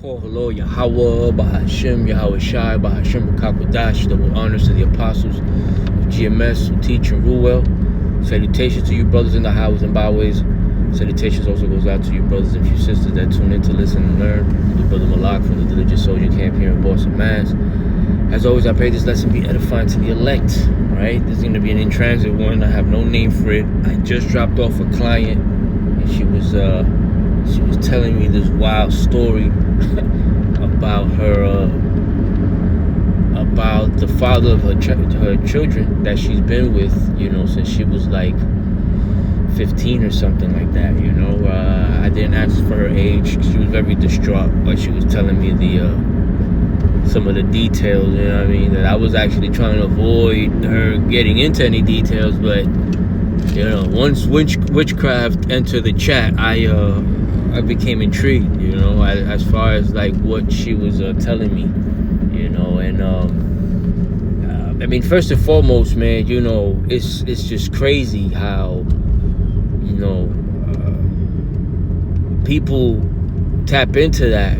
call hello Yahweh, Bahashem, Yahweh Shai, Bahashem, Kakwadash, double honors to the apostles of GMS who teach and rule well. Salutations to you brothers in the highways and byways. Salutations also goes out to you brothers and few sisters that tune in to listen and learn. The brother Malak from the Diligent Soldier Camp here in Boston, Mass. As always, I pray this lesson be edifying to the elect. Right? This is going to be an in-transit one. I have no name for it. I just dropped off a client, and she was telling me this wild story about her about the father of her children that she's been with, since she was like 15 or something like that. I didn't ask for her age. She was very distraught, but she was telling me some of the details. That I was actually trying to avoid her getting into any details, but once witchcraft entered the chat, I became intrigued, as far as like what she was telling me, and first and foremost, man, it's just crazy how, people tap into that,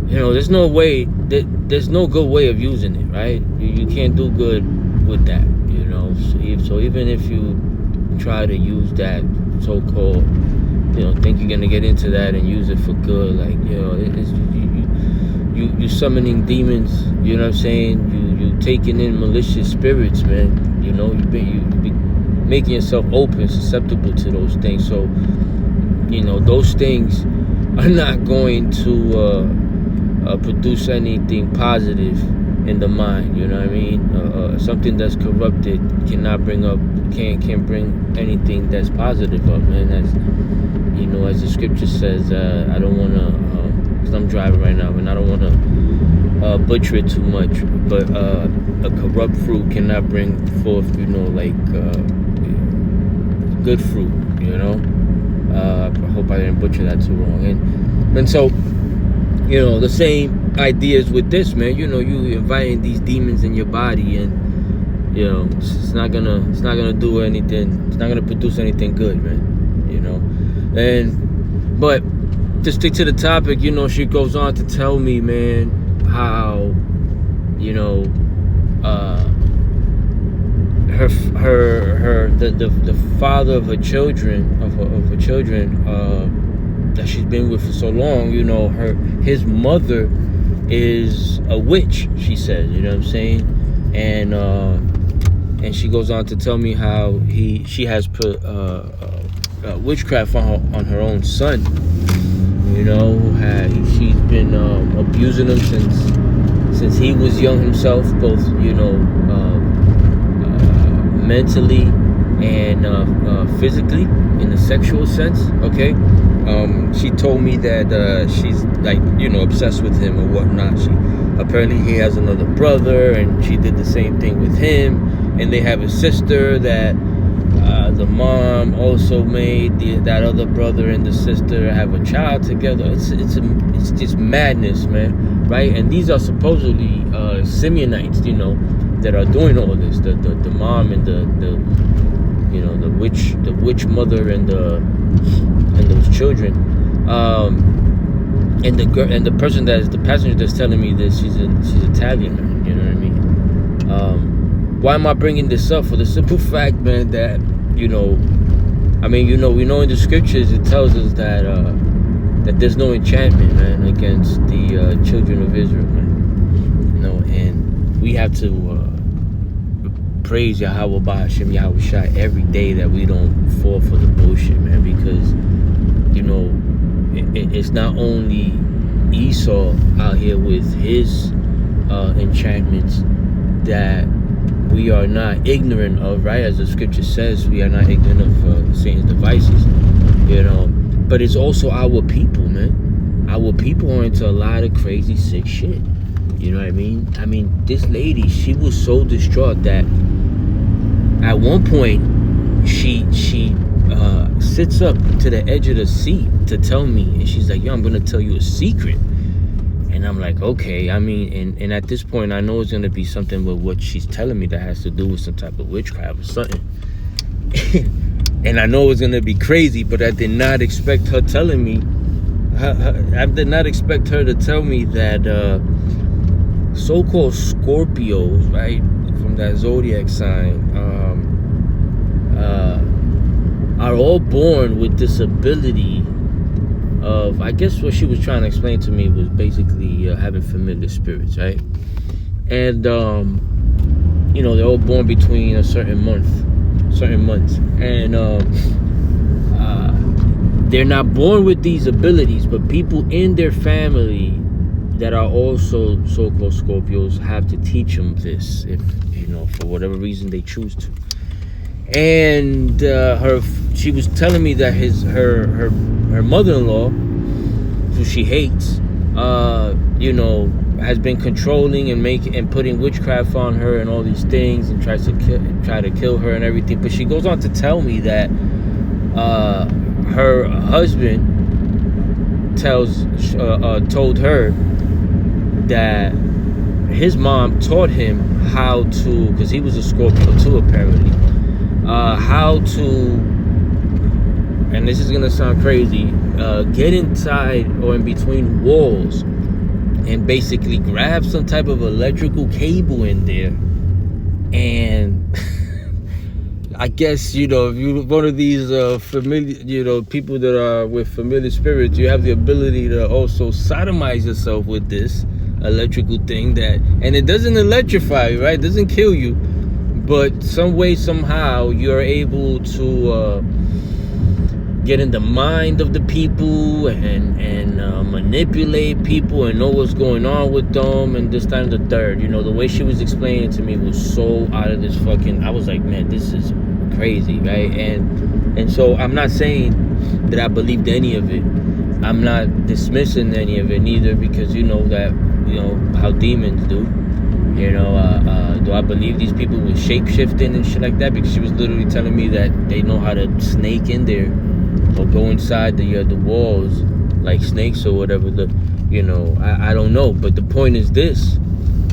there's no way, there's no good way of using it, right? You can't do good with that, so even if you try to use that so-called, think you're gonna get into that and use it for good, like, you summoning demons, you know what I'm saying? You taking in malicious spirits, man. You be making yourself open, susceptible to those things. So, those things are not going to produce anything positive in the mind. You know what I mean? Something that's corrupted can't bring bring anything that's positive up, man. That's, as the scripture says, I don't want to, because I'm driving right now, and I don't want to butcher it too much, but a corrupt fruit cannot bring forth, good fruit, I hope I didn't butcher that too wrong. And so, the same ideas with this, man. You inviting these demons in your body, and it's not gonna do anything. It's not gonna produce anything good, man. But to stick to the topic, she goes on to tell me, man, how the father of her children that she's been with for so long, his mother is a witch, she says, you know what I'm saying? And she goes on to tell me how she has put witchcraft on her own son. She's been abusing him since he was young himself, both mentally and physically, in the sexual sense. Okay. She told me that she's like obsessed with him or whatnot. Apparently he has another brother, and she did the same thing with him. And they have a sister that the mom also made that other brother and the sister have a child together. It's just madness, man, right? And these are supposedly Simeonites, that are doing all this. The mom and the witch mother and those children. And the person the passenger that's telling me this, she's Italian, man. You know what I mean? Why am I bringing this up? For the simple fact, man, that we know in the scriptures it tells us that there's no enchantment, man, against the children of Israel, man. And we have to praise Yahweh Bahashem, Yahweh Shai every day that we don't fall for the bullshit, man, because it's not only Esau out here with his enchantments that we are not ignorant of, right? As the scripture says, we are not ignorant of Satan's devices, but it's also our people, man. Our people are into a lot of crazy, sick shit. You know what I mean? This lady, she was so distraught that at one point she sits up to the edge of the seat to tell me, and she's like, yo, I'm gonna tell you a secret. And I'm like, okay. And at this point, I know it's gonna be something with what she's telling me that has to do with some type of witchcraft or something. And I know it was gonna be crazy, but I did not expect her telling me. I did not expect her to tell me that so-called Scorpios, right, from that zodiac sign, are all born with this ability of, I guess what she was trying to explain to me was basically having familiar spirits, right? And you know, they're all born between a certain months, and they're not born with these abilities, but people in their family that are also so-called Scorpios have to teach them this, if you know, for whatever reason they choose to. And she was telling me that her mother-in-law, who she hates, you know, has been controlling and putting witchcraft on her and all these things, and try to kill her and everything. But she goes on to tell me that her husband told her that his mom taught him how to, because he was a Scorpio too apparently, how to, and this is gonna sound crazy, get inside or in between walls and basically grab some type of electrical cable in there. And I guess, you know, if you're one of these familiar, you know, people that are with familiar spirits, you have the ability to also sodomize yourself with this electrical thing that, and it doesn't electrify you, right? It doesn't kill you, but some way, somehow, you're able to get in the mind of the people and manipulate people and know what's going on with them and this, that, and the third. You know, the way she was explaining it to me was so out of this fucking, I was like, man, this is crazy, right? And so I'm not saying that I believed any of it. I'm not dismissing any of it neither, because you know that, you know, how demons do. You know, do I believe these people with shape-shifting and shit like that? Because she was literally telling me that they know how to snake in there or go inside the walls like snakes or whatever. You know, I don't know. But the point is this,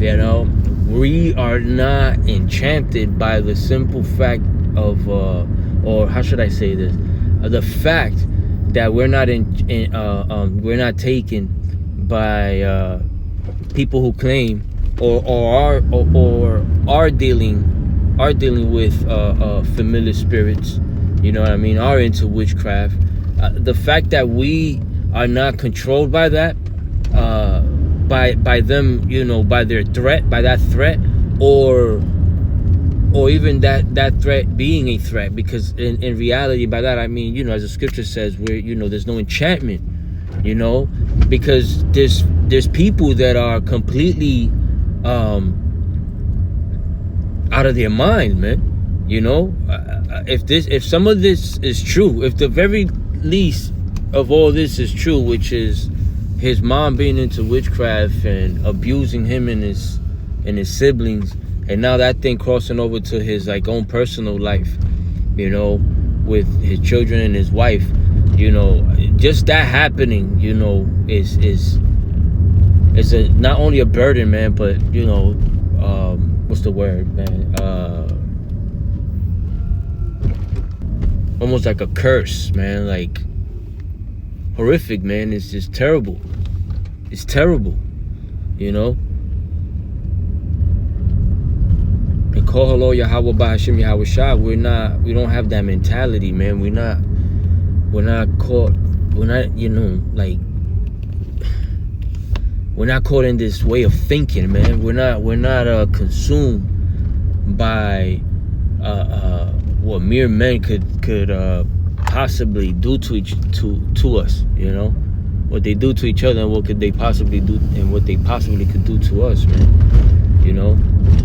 you know, we are not enchanted by the simple fact of, or how should I say this? The fact that we're not we're not taken by people who claim or are dealing with familiar spirits. You know what I mean? Are into witchcraft. The fact that we are not controlled by that, by them, you know, by that threat, or even that threat being a threat. Because in reality, by that I mean, you know, as the scripture says, where, you know, there's no enchantment. You know, because there's people that are completely out of their mind, man. You know, if some of this is true, if the very least of all this is true, which is his mom being into witchcraft and abusing him and his siblings, and now that thing crossing over to his like own personal life, you know, with his children and his wife, you know, just that happening, you know, is a not only a burden, man, but, you know, what's the word, man? Almost like a curse, man. Like horrific, man. It's just terrible. It's terrible, you know. And call hello Yahweh Bahashim Yahweh Shah. We don't have that mentality, man. We're not caught. We're not, you know, like, we're not caught in this way of thinking, man. We're not consumed by what mere men could possibly do to us, you know, what they do to each other and what could they possibly do and what they possibly could do to us, man. You know,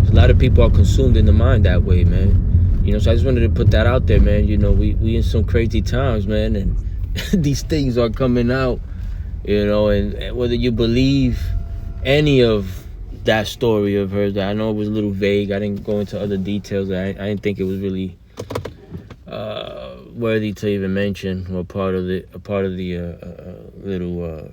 a lot of people are consumed in the mind that way, man. You know, so I just wanted to put that out there, man. You know, we in some crazy times, man, and these things are coming out, you know, and whether you believe any of that story of hers, I know it was a little vague. I didn't go into other details. I didn't think it was really worthy to even mention, or part of the little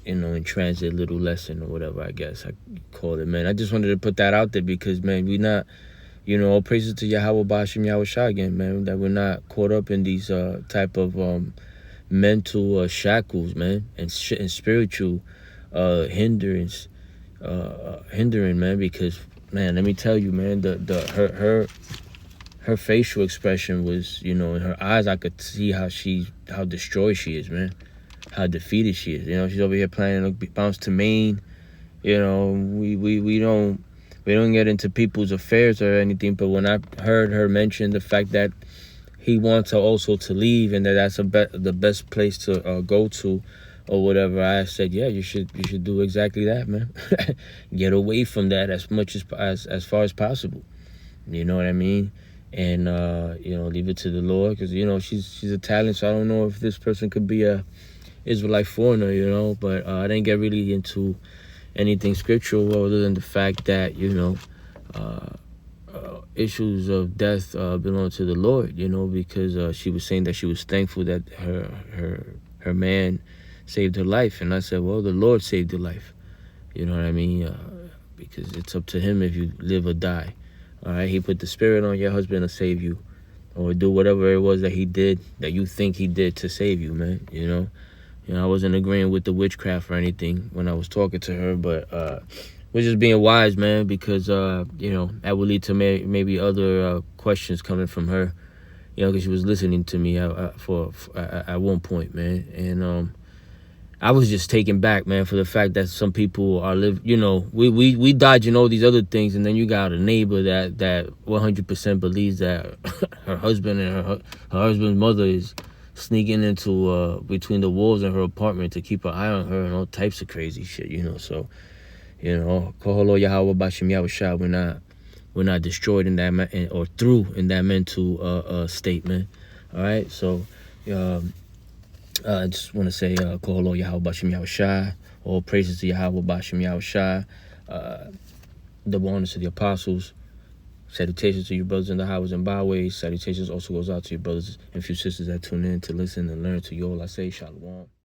you know, in transit little lesson or whatever, I guess I call it, man. I just wanted to put that out there because, man, we not, all praises to Yahweh Bashim Yahweh Shah again, man, that we're not caught up in these type of mental shackles, man, and spiritual hindrance, hindering, man, because, man, let me tell you, man, her facial expression was, in her eyes, I could see how destroyed she is, man, how defeated she is. She's over here planning to bounce to Maine. We don't get into people's affairs or anything, but when I heard her mention the fact that he wants her also to leave and that's the best place to go to or whatever, I said, yeah, you should do exactly that, man. Get away from that as much as far as possible. You know what I mean? And leave it to the Lord, because she's Italian, so I don't know if this person could be a Israelite foreigner, but I didn't get really into anything scriptural other than the fact that issues of death belong to the Lord, because she was saying that she was thankful that her man saved her life. And I said, well, the Lord saved your life. You know what I mean? Because it's up to him if you live or die. All right, he put the spirit on your husband to save you, or do whatever it was that he did, that you think he did to save you, man. I wasn't agreeing with the witchcraft or anything when I was talking to her, but we're just being wise, man, because that will lead to maybe other questions coming from her, because she was listening to me at one point, man, and I was just taken back, man, for the fact that some people are we dodging all these other things, and then you got a neighbor that 100% believes that her husband and her husband's mother is sneaking into between the walls in her apartment to keep an eye on her and all types of crazy shit, so Koholo Yahweh Bashim Yahweh Shah, we're not destroyed in that or through in that mental state, man. All right, so I just want to say Koholo Yahweh Bashim Yahweh Shah, all praises to Yahweh Bashim Yahweh Shah, double honors to the apostles. Salutations to your brothers in the highways and byways. Salutations also goes out to your brothers and few sisters that tune in to listen and learn. To you all I say, Shalom.